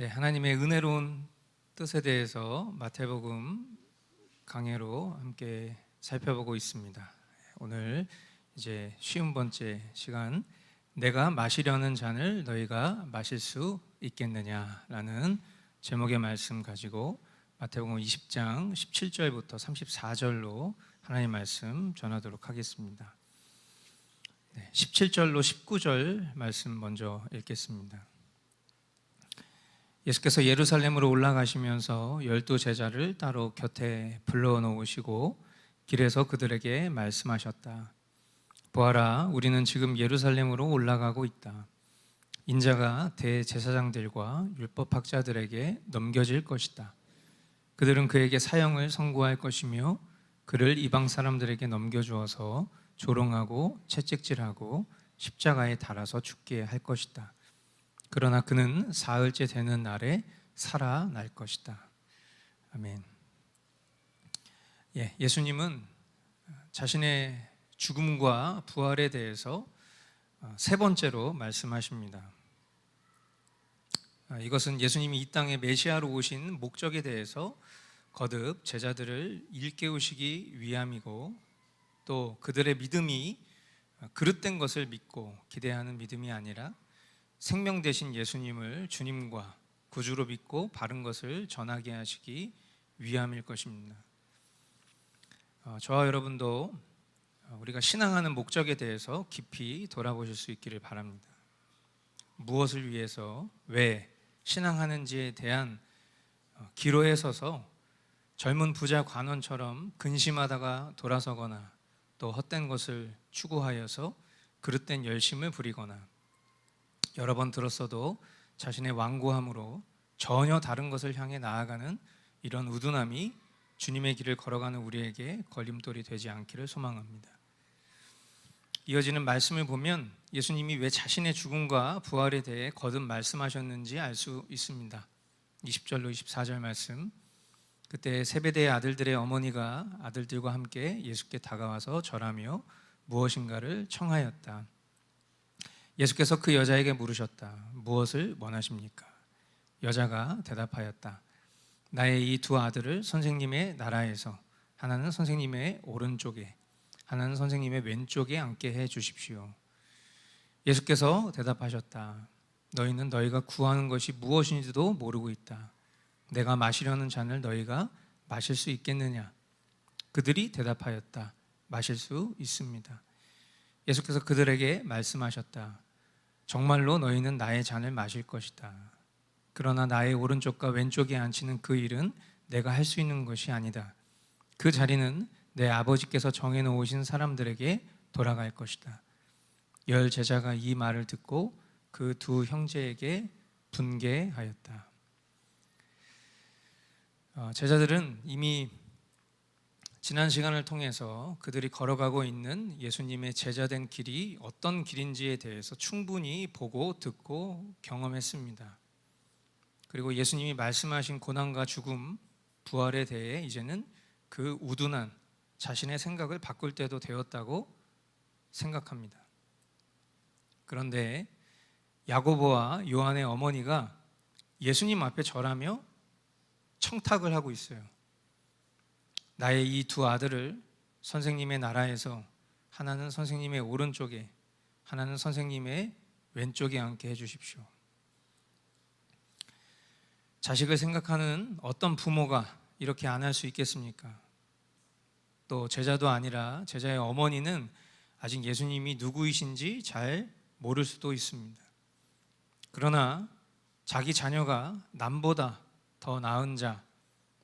네, 하나님의 은혜로운 뜻에 대해서 마태복음 강해로 함께 살펴보고 있습니다. 오늘 이제 50번째 시간, 내가 마시려는 잔을 너희가 마실 수 있겠느냐라는 제목의 말씀 가지고 마태복음 20장 17절부터 34절로 하나님 말씀 전하도록 하겠습니다. 17절로 19절 말씀 먼저 읽겠습니다. 예수께서 예루살렘으로 올라가시면서 12 제자를 따로 곁에 불러놓으시고 길에서 그들에게 말씀하셨다. 보아라, 우리는 지금 예루살렘으로 올라가고 있다. 인자가 대제사장들과 율법학자들에게 넘겨질 것이다. 그들은 그에게 사형을 선고할 것이며 그를 이방 사람들에게 넘겨주어서 조롱하고 채찍질하고 십자가에 달아서 죽게 할 것이다. 그러나 그는 사흘째 되는 날에 살아날 것이다. 아멘. 예수님은 자신의 죽음과 부활에 대해서 세 번째로 말씀하십니다. 이것은 예수님이 이 땅에 메시아로 오신 목적에 대해서 거듭 제자들을 일깨우시기 위함이고, 또 그들의 믿음이 그릇된 것을 믿고 기대하는 믿음이 아니라 생명 되신 예수님을 주님과 구주로 믿고 바른 것을 전하게 하시기 위함일 것입니다. 저와 여러분도 우리가 신앙하는 목적에 대해서 깊이 돌아보실 수 있기를 바랍니다. 무엇을 위해서, 왜 신앙하는지에 대한 기로에 서서 젊은 부자 관원처럼 근심하다가 돌아서거나 또 헛된 것을 추구하여서 그릇된 열심을 부리거나 여러 번 들었어도 자신의 완고함으로 전혀 다른 것을 향해 나아가는 이런 우둔함이 주님의 길을 걸어가는 우리에게 걸림돌이 되지 않기를 소망합니다. 이어지는 말씀을 보면 예수님이 왜 자신의 죽음과 부활에 대해 거듭 말씀하셨는지 알 수 있습니다. 20절로 24절 말씀. 그때 세베대의 아들들의 어머니가 아들들과 함께 예수께 다가와서 절하며 무엇인가를 청하였다. 예수께서 그 여자에게 물으셨다. 무엇을 원하십니까? 여자가 대답하였다. 나의 이 두 아들을 선생님의 나라에서 하나는 선생님의 오른쪽에, 하나는 선생님의 왼쪽에 앉게 해 주십시오. 예수께서 대답하셨다. 너희는 너희가 구하는 것이 무엇인지도 모르고 있다. 내가 마시려는 잔을 너희가 마실 수 있겠느냐? 그들이 대답하였다. 마실 수 있습니다. 예수께서 그들에게 말씀하셨다. 정말로 너희는 나의 잔을 마실 것이다. 그러나 나의 오른쪽과 왼쪽에 앉히는 그 일은 내가 할 수 있는 것이 아니다. 그 자리는 내 아버지께서 정해놓으신 사람들에게 돌아갈 것이다. 10 제자가 이 말을 듣고 그 두 형제에게 분개하였다. 제자들은 이미 지난 시간을 통해서 그들이 걸어가고 있는 예수님의 제자된 길이 어떤 길인지에 대해서 충분히 보고 듣고 경험했습니다. 그리고 예수님이 말씀하신 고난과 죽음, 부활에 대해 이제는 그 우둔한 자신의 생각을 바꿀 때도 되었다고 생각합니다. 그런데 야고보와 요한의 어머니가 예수님 앞에 절하며 청탁을 하고 있어요. 나의 이 두 아들을 선생님의 나라에서 하나는 선생님의 오른쪽에, 하나는 선생님의 왼쪽에 앉게 해주십시오. 자식을 생각하는 어떤 부모가 이렇게 안 할 수 있겠습니까? 또 제자도 아니라 제자의 어머니는 아직 예수님이 누구이신지 잘 모를 수도 있습니다. 그러나 자기 자녀가 남보다 더 나은 자,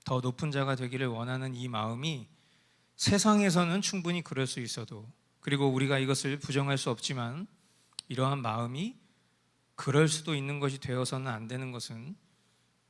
더 높은 자가 되기를 원하는 이 마음이 세상에서는 충분히 그럴 수 있어도, 그리고 우리가 이것을 부정할 수 없지만 이러한 마음이 그럴 수도 있는 것이 되어서는 안 되는 것은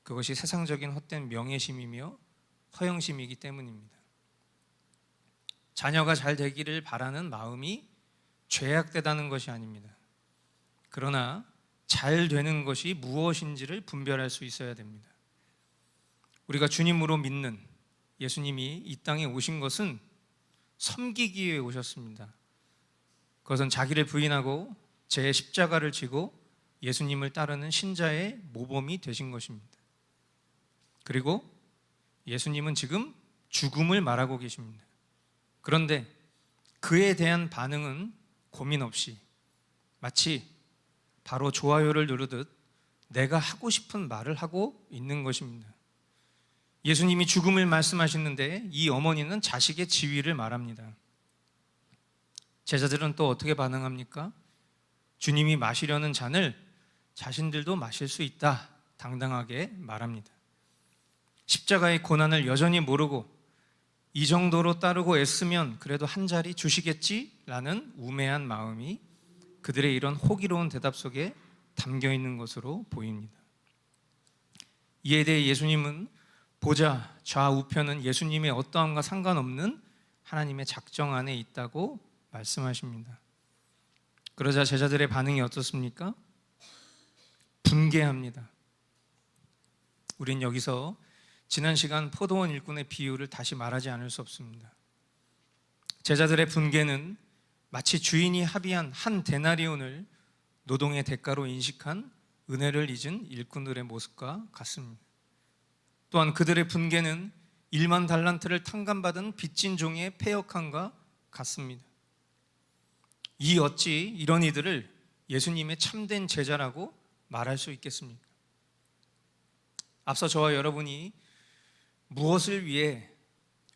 그것이 세상적인 헛된 명예심이며 허영심이기 때문입니다. 자녀가 잘 되기를 바라는 마음이 죄악되다는 것이 아닙니다. 그러나 잘 되는 것이 무엇인지를 분별할 수 있어야 됩니다. 우리가 주님으로 믿는 예수님이 이 땅에 오신 것은 섬기기 위해 오셨습니다. 그것은 자기를 부인하고 제 십자가를 지고 예수님을 따르는 신자의 모범이 되신 것입니다. 그리고 예수님은 지금 죽음을 말하고 계십니다. 그런데 그에 대한 반응은 고민 없이 마치 바로 좋아요를 누르듯 내가 하고 싶은 말을 하고 있는 것입니다. 예수님이 죽음을 말씀하시는데 이 어머니는 자식의 지위를 말합니다. 제자들은 또 어떻게 반응합니까? 주님이 마시려는 잔을 자신들도 마실 수 있다 당당하게 말합니다. 십자가의 고난을 여전히 모르고 이 정도로 따르고 애쓰면 그래도 한 자리 주시겠지라는 우매한 마음이 그들의 이런 호기로운 대답 속에 담겨 있는 것으로 보입니다. 이에 대해 예수님은 보좌 좌우편은 예수님의 어떠함과 상관없는 하나님의 작정 안에 있다고 말씀하십니다. 그러자 제자들의 반응이 어떻습니까? 분개합니다. 우린 여기서 지난 시간 포도원 일꾼의 비유를 다시 말하지 않을 수 없습니다. 제자들의 분개는 마치 주인이 합의한 한 데나리온을 노동의 대가로 인식한 은혜를 잊은 일꾼들의 모습과 같습니다. 또한 그들의 분개는 1만 달란트를 탕감받은 빚진 종의 패역함과 같습니다. 이 어찌 이런 이들을 예수님의 참된 제자라고 말할 수 있겠습니까? 앞서 저와 여러분이 무엇을 위해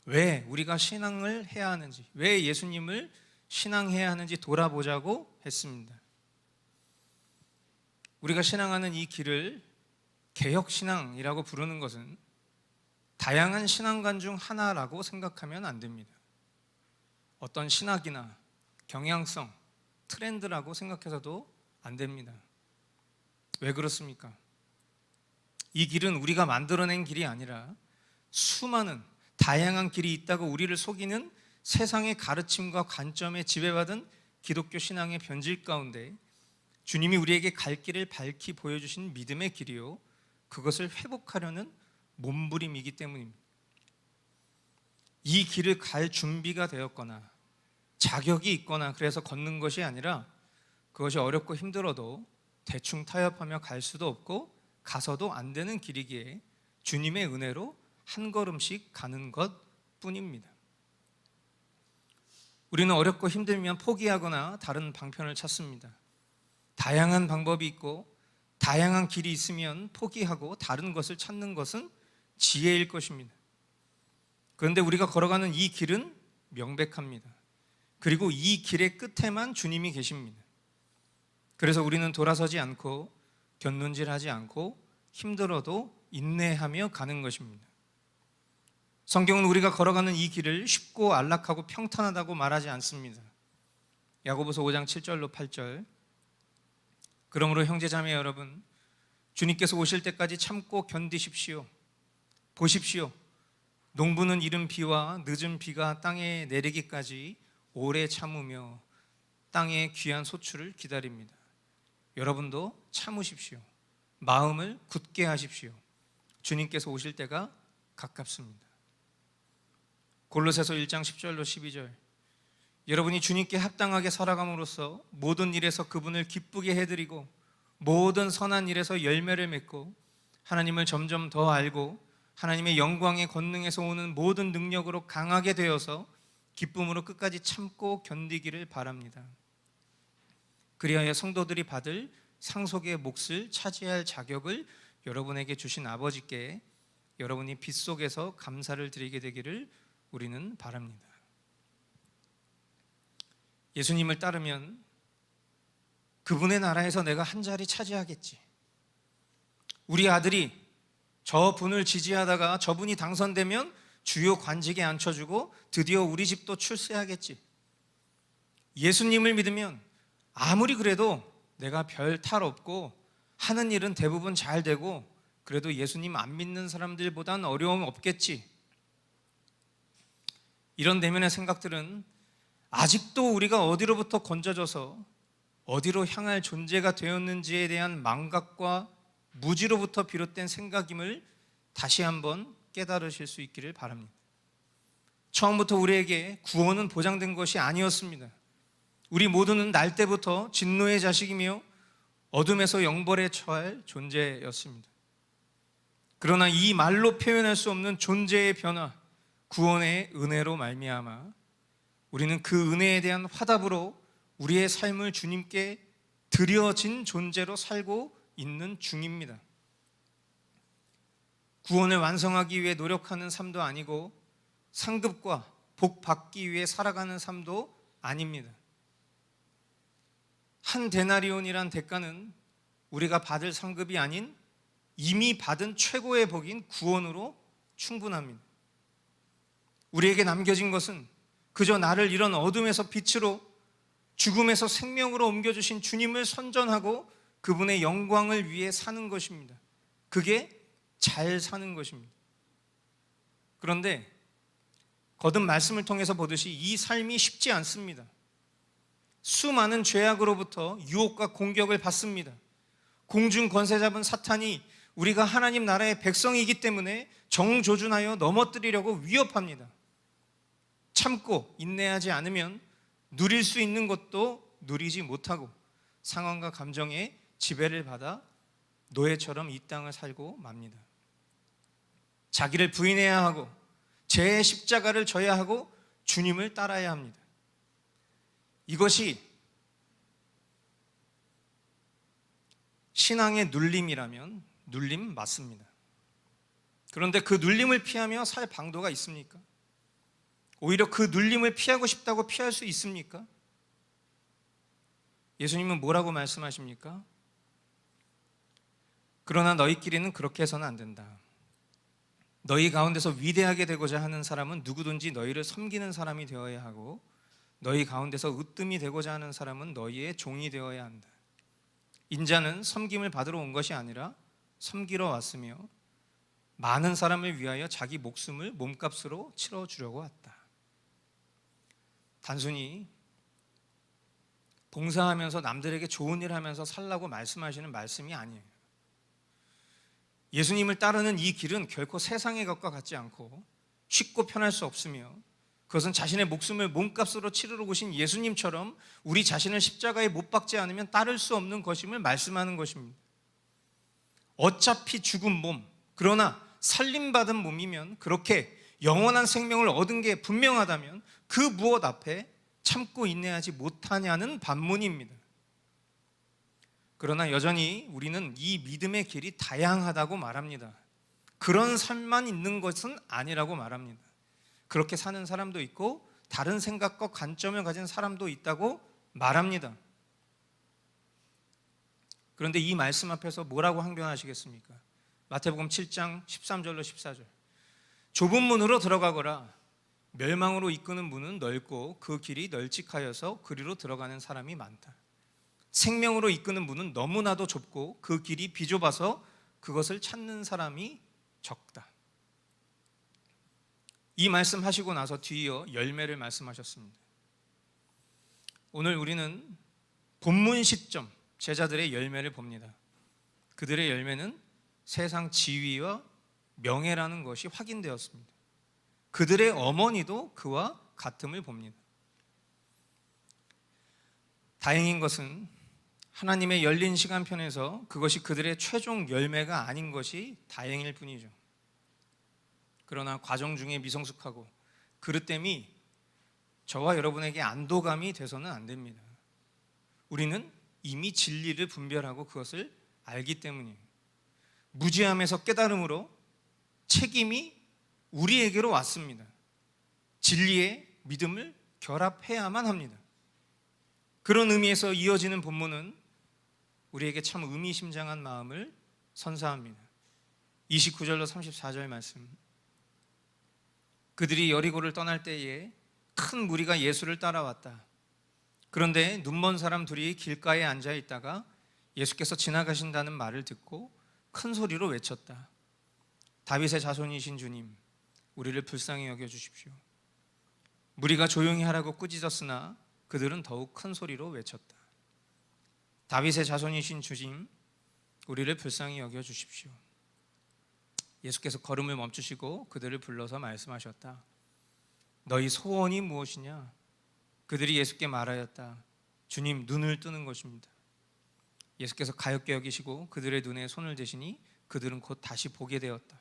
왜 우리가 신앙을 해야 하는지, 왜 예수님을 신앙해야 하는지 돌아보자고 했습니다. 우리가 신앙하는 이 길을 개혁신앙이라고 부르는 것은 다양한 신앙관 중 하나라고 생각하면 안 됩니다. 어떤 신학이나 경향성, 트렌드라고 생각해서도 안 됩니다. 왜 그렇습니까? 이 길은 우리가 만들어낸 길이 아니라 수많은 다양한 길이 있다고 우리를 속이는 세상의 가르침과 관점에 지배받은 기독교 신앙의 변질 가운데 주님이 우리에게 갈 길을 밝히 보여주신 믿음의 길이요, 그것을 회복하려는 몸부림이기 때문입니다. 이 길을 갈 준비가 되었거나 자격이 있거나 그래서 걷는 것이 아니라 그것이 어렵고 힘들어도 대충 타협하며 갈 수도 없고 가서도 안 되는 길이기에 주님의 은혜로 한 걸음씩 가는 것뿐입니다. 우리는 어렵고 힘들면 포기하거나 다른 방편을 찾습니다. 다양한 방법이 있고 다양한 길이 있으면 포기하고 다른 것을 찾는 것은 지혜일 것입니다. 그런데 우리가 걸어가는 이 길은 명백합니다. 그리고 이 길의 끝에만 주님이 계십니다. 그래서 우리는 돌아서지 않고 곁눈질하지 않고 힘들어도 인내하며 가는 것입니다. 성경은 우리가 걸어가는 이 길을 쉽고 안락하고 평탄하다고 말하지 않습니다. 야고보서 5장 7절로 8절, 그러므로 형제자매 여러분, 주님께서 오실 때까지 참고 견디십시오. 보십시오, 농부는 이른 비와 늦은 비가 땅에 내리기까지 오래 참으며 땅의 귀한 소출을 기다립니다. 여러분도 참으십시오. 마음을 굳게 하십시오. 주님께서 오실 때가 가깝습니다. 골로새서 1장 10절로 12절, 여러분이 주님께 합당하게 살아감으로써 모든 일에서 그분을 기쁘게 해드리고 모든 선한 일에서 열매를 맺고 하나님을 점점 더 알고 하나님의 영광의 권능에서 오는 모든 능력으로 강하게 되어서 기쁨으로 끝까지 참고 견디기를 바랍니다. 그리하여 성도들이 받을 상속의 몫을 차지할 자격을 여러분에게 주신 아버지께 여러분이 빗속에서 감사를 드리게 되기를 우리는 바랍니다. 예수님을 따르면 그분의 나라에서 내가 한 자리 차지하겠지, 우리 아들이 저분을 지지하다가 저분이 당선되면 주요 관직에 앉혀주고 드디어 우리 집도 출세하겠지, 예수님을 믿으면 아무리 그래도 내가 별 탈 없고 하는 일은 대부분 잘 되고 그래도 예수님 안 믿는 사람들보단 어려움 없겠지, 이런 내면의 생각들은 아직도 우리가 어디로부터 건져져서 어디로 향할 존재가 되었는지에 대한 망각과 무지로부터 비롯된 생각임을 다시 한번 깨달으실 수 있기를 바랍니다. 처음부터 우리에게 구원은 보장된 것이 아니었습니다. 우리 모두는 날 때부터 진노의 자식이며 어둠에서 영벌에 처할 존재였습니다. 그러나 이 말로 표현할 수 없는 존재의 변화, 구원의 은혜로 말미암아 우리는 그 은혜에 대한 화답으로 우리의 삶을 주님께 드려진 존재로 살고 있는 중입니다. 구원을 완성하기 위해 노력하는 삶도 아니고 상급과 복 받기 위해 살아가는 삶도 아닙니다. 한 데나리온이란 대가는 우리가 받을 상급이 아닌 이미 받은 최고의 복인 구원으로 충분합니다. 우리에게 남겨진 것은 그저 나를 이런 어둠에서 빛으로, 죽음에서 생명으로 옮겨주신 주님을 선전하고 그분의 영광을 위해 사는 것입니다. 그게 잘 사는 것입니다. 그런데 거듭 말씀을 통해서 보듯이 이 삶이 쉽지 않습니다. 수많은 죄악으로부터 유혹과 공격을 받습니다. 공중 권세 잡은 사탄이 우리가 하나님 나라의 백성이기 때문에 정조준하여 넘어뜨리려고 위협합니다. 참고 인내하지 않으면 누릴 수 있는 것도 누리지 못하고 상황과 감정에 지배를 받아 노예처럼 이 땅을 살고 맙니다. 자기를 부인해야 하고 제 십자가를 져야 하고 주님을 따라야 합니다. 이것이 신앙의 눌림이라면 눌림 맞습니다. 그런데 그 눌림을 피하며 살 방도가 있습니까? 오히려 그 눌림을 피하고 싶다고 피할 수 있습니까? 예수님은 뭐라고 말씀하십니까? 그러나 너희끼리는 그렇게 해서는 안 된다. 너희 가운데서 위대하게 되고자 하는 사람은 누구든지 너희를 섬기는 사람이 되어야 하고 너희 가운데서 으뜸이 되고자 하는 사람은 너희의 종이 되어야 한다. 인자는 섬김을 받으러 온 것이 아니라 섬기러 왔으며 많은 사람을 위하여 자기 목숨을 몸값으로 치러주려고 왔다. 단순히 봉사하면서 남들에게 좋은 일 하면서 살라고 말씀하시는 말씀이 아니에요. 예수님을 따르는 이 길은 결코 세상의 것과 같지 않고 쉽고 편할 수 없으며 그것은 자신의 목숨을 몸값으로 치르러 오신 예수님처럼 우리 자신을 십자가에 못 박지 않으면 따를 수 없는 것임을 말씀하는 것입니다. 어차피 죽은 몸, 그러나 살림받은 몸이면 그렇게 영원한 생명을 얻은 게 분명하다면 그 무엇 앞에 참고 인내하지 못하냐는 반문입니다. 그러나 여전히 우리는 이 믿음의 길이 다양하다고 말합니다. 그런 삶만 있는 것은 아니라고 말합니다. 그렇게 사는 사람도 있고 다른 생각과 관점을 가진 사람도 있다고 말합니다. 그런데 이 말씀 앞에서 뭐라고 항변하시겠습니까? 마태복음 7장 13절로 14절. 좁은 문으로 들어가거라. 멸망으로 이끄는 문은 넓고 그 길이 널찍하여서 그리로 들어가는 사람이 많다. 생명으로 이끄는 문은 너무나도 좁고 그 길이 비좁아서 그것을 찾는 사람이 적다. 이 말씀 하시고 나서 뒤이어 열매를 말씀하셨습니다. 오늘 우리는 본문 시점 제자들의 열매를 봅니다. 그들의 열매는 세상 지위와 명예라는 것이 확인되었습니다. 그들의 어머니도 그와 같음을 봅니다. 다행인 것은 하나님의 열린 시간편에서 그것이 그들의 최종 열매가 아닌 것이 다행일 뿐이죠. 그러나 과정 중에 미성숙하고 그릇됨이 저와 여러분에게 안도감이 돼서는 안 됩니다. 우리는 이미 진리를 분별하고 그것을 알기 때문이에요. 무지함에서 깨달음으로 책임이 우리에게로 왔습니다. 진리에 믿음을 결합해야만 합니다. 그런 의미에서 이어지는 본문은 우리에게 참 의미심장한 마음을 선사합니다. 29절로 34절 말씀. 그들이 여리고를 떠날 때에 큰 무리가 예수를 따라왔다. 그런데 눈먼 사람 둘이 길가에 앉아 있다가 예수께서 지나가신다는 말을 듣고 큰 소리로 외쳤다. 다윗의 자손이신 주님, 우리를 불쌍히 여겨주십시오. 무리가 조용히 하라고 꾸짖었으나 그들은 더욱 큰 소리로 외쳤다. 다윗의 자손이신 주님, 우리를 불쌍히 여겨주십시오. 예수께서 걸음을 멈추시고 그들을 불러서 말씀하셨다. 너희 소원이 무엇이냐? 그들이 예수께 말하였다. 주님, 눈을 뜨는 것입니다. 예수께서 가엾게 여기시고 그들의 눈에 손을 대시니 그들은 곧 다시 보게 되었다.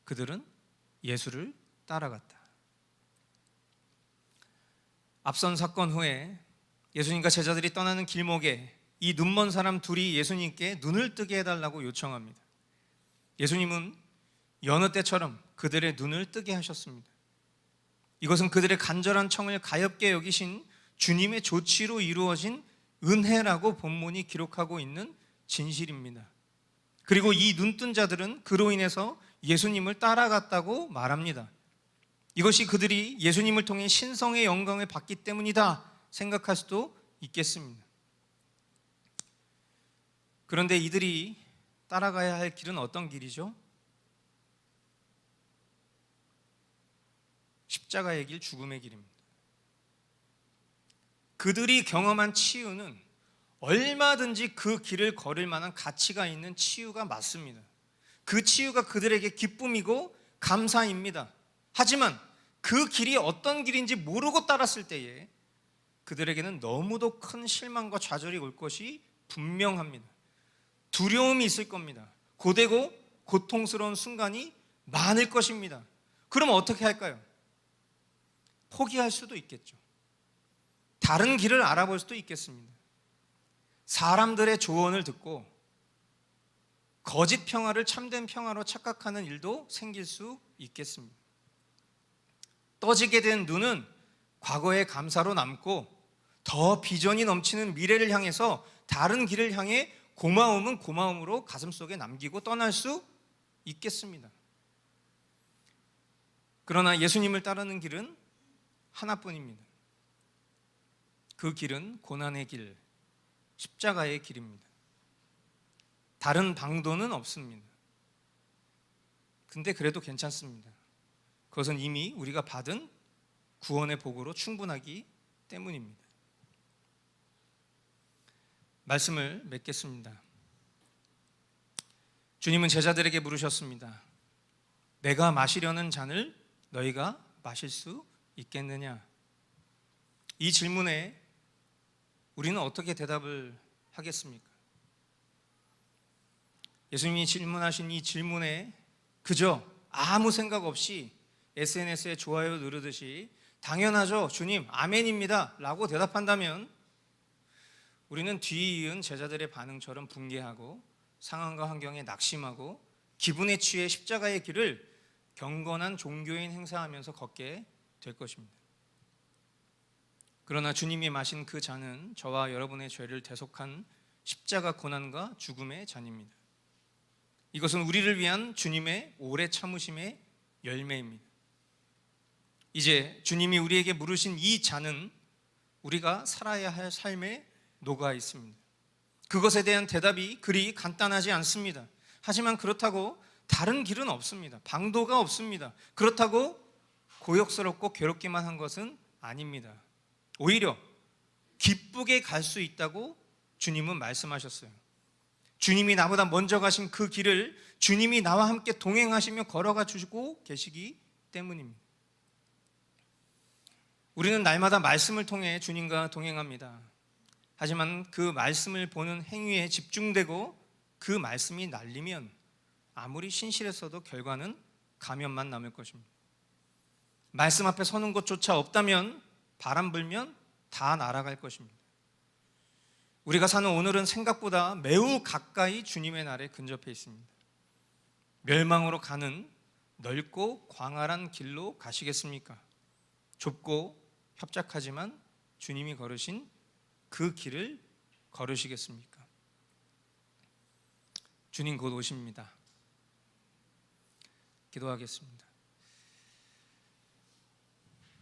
그들은 예수를 따라갔다. 앞선 사건 후에 예수님과 제자들이 떠나는 길목에 이 눈먼 사람 둘이 예수님께 눈을 뜨게 해달라고 요청합니다. 예수님은 여느 때처럼 그들의 눈을 뜨게 하셨습니다. 이것은 그들의 간절한 청을 가엾게 여기신 주님의 조치로 이루어진 은혜라고 본문이 기록하고 있는 진실입니다. 그리고 이 눈뜬 자들은 그로 인해서 예수님을 따라갔다고 말합니다. 이것이 그들이 예수님을 통해 신성의 영광을 받기 때문이다 생각할 수도 있겠습니다. 그런데 이들이 따라가야 할 길은 어떤 길이죠? 십자가의 길, 죽음의 길입니다. 그들이 경험한 치유는 얼마든지 그 길을 걸을 만한 가치가 있는 치유가 맞습니다. 그 치유가 그들에게 기쁨이고 감사입니다. 하지만 그 길이 어떤 길인지 모르고 따랐을 때에 그들에게는 너무도 큰 실망과 좌절이 올 것이 분명합니다. 두려움이 있을 겁니다. 고되고 고통스러운 순간이 많을 것입니다. 그럼 어떻게 할까요? 포기할 수도 있겠죠. 다른 길을 알아볼 수도 있겠습니다. 사람들의 조언을 듣고 거짓 평화를 참된 평화로 착각하는 일도 생길 수 있겠습니다. 떠지게 된 눈은 과거의 감사로 남고 더 비전이 넘치는 미래를 향해서 다른 길을 향해 고마움은 고마움으로 가슴속에 남기고 떠날 수 있겠습니다. 그러나 예수님을 따르는 길은 하나뿐입니다. 그 길은 고난의 길, 십자가의 길입니다. 다른 방도는 없습니다. 근데 그래도 괜찮습니다. 그것은 이미 우리가 받은 구원의 복으로 충분하기 때문입니다. 말씀을 맺겠습니다. 주님은 제자들에게 물으셨습니다. 내가 마시려는 잔을 너희가 마실 수 있겠느냐? 이 질문에 우리는 어떻게 대답을 하겠습니까? 예수님이 질문하신 이 질문에 그저 아무 생각 없이 SNS에 좋아요 누르듯이 당연하죠, 주님, 아멘입니다 라고 대답한다면 우리는 뒤이은 제자들의 반응처럼 붕괴하고 상황과 환경에 낙심하고 기분에 취해 십자가의 길을 경건한 종교인 행사하면서 걷게 될 것입니다. 그러나 주님이 마신 그 잔은 저와 여러분의 죄를 대속한 십자가 고난과 죽음의 잔입니다. 이것은 우리를 위한 주님의 오래 참으심의 열매입니다. 이제 주님이 우리에게 물으신 이 잔은 우리가 살아야 할 삶에 녹아 있습니다. 그것에 대한 대답이 그리 간단하지 않습니다. 하지만 그렇다고 다른 길은 없습니다. 방도가 없습니다. 그렇다고 고역스럽고 괴롭기만 한 것은 아닙니다. 오히려 기쁘게 갈 수 있다고 주님은 말씀하셨어요. 주님이 나보다 먼저 가신 그 길을 주님이 나와 함께 동행하시며 걸어가 주시고 계시기 때문입니다. 우리는 날마다 말씀을 통해 주님과 동행합니다. 하지만 그 말씀을 보는 행위에 집중되고 그 말씀이 날리면 아무리 신실했어도 결과는 가면만 남을 것입니다. 말씀 앞에 서는 곳조차 없다면 바람 불면 다 날아갈 것입니다. 우리가 사는 오늘은 생각보다 매우 가까이 주님의 날에 근접해 있습니다. 멸망으로 가는 넓고 광활한 길로 가시겠습니까? 좁고 협착하지만 주님이 걸으신 그 길을 걸으시겠습니까? 주님 곧 오십니다. 기도하겠습니다.